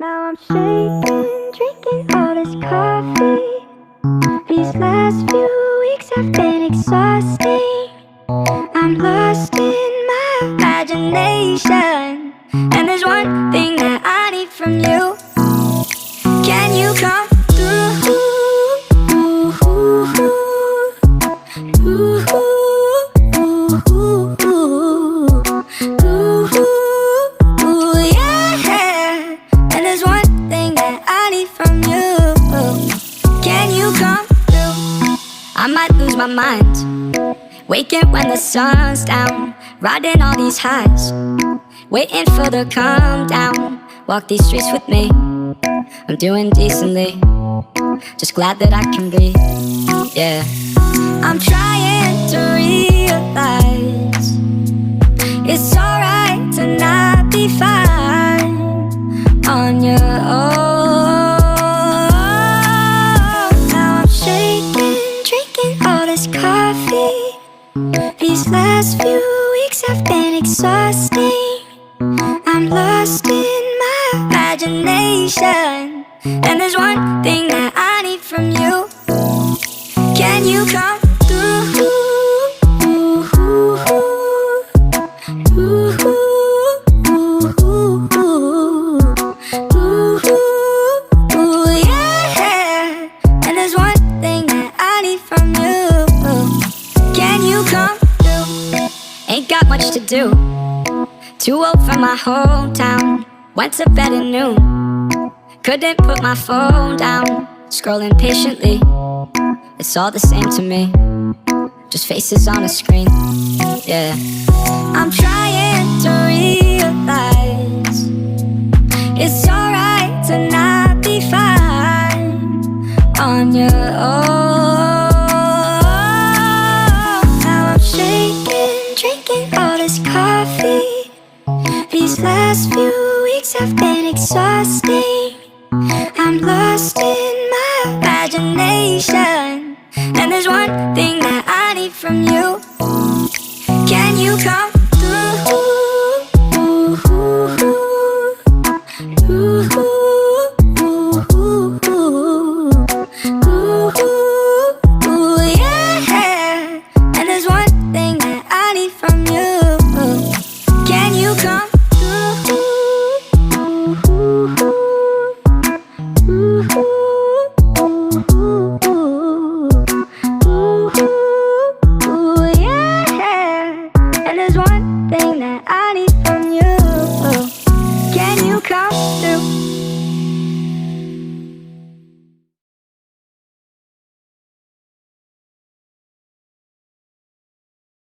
Now I'm shaking, drinking all this coffee. These last few weeks have been exhausting. I'm lost in my imagination, and there's one thing that I need from you. Can you come through? Yeah. And there's one thing that I need from you. Can you come through? I might lose my mind, waking when the sun's down, riding all these highs, waiting for the calm down. Walk these streets with me, I'm doing decently, just glad that I can be, yeah. I'm trying to realize it's alright to not be fine on your own. Now I'm shaking, drinking all this coffee. These last few weeks have been exhausting. I'm lost in my imagination, and there's one thing that I need from you. Can you come through? Yeah. And there's one thing that I need from you. Can you come through? Ain't got much to do, too old for my hometown. Went to bed at noon, couldn't put my phone down. Scrolling patiently, it's all the same to me, just faces on a screen, yeah. I'm trying to realize it's alright to not be fine on your own. Now I'm shaking, drinking all this coffee. These last few weeks have been exhausting. I'm lost in my imagination, and there's one thing that I need from you. Can you come through? Yeah. And there's one thing that I need from you. Can you come through? Yeah. And there's one thing that I need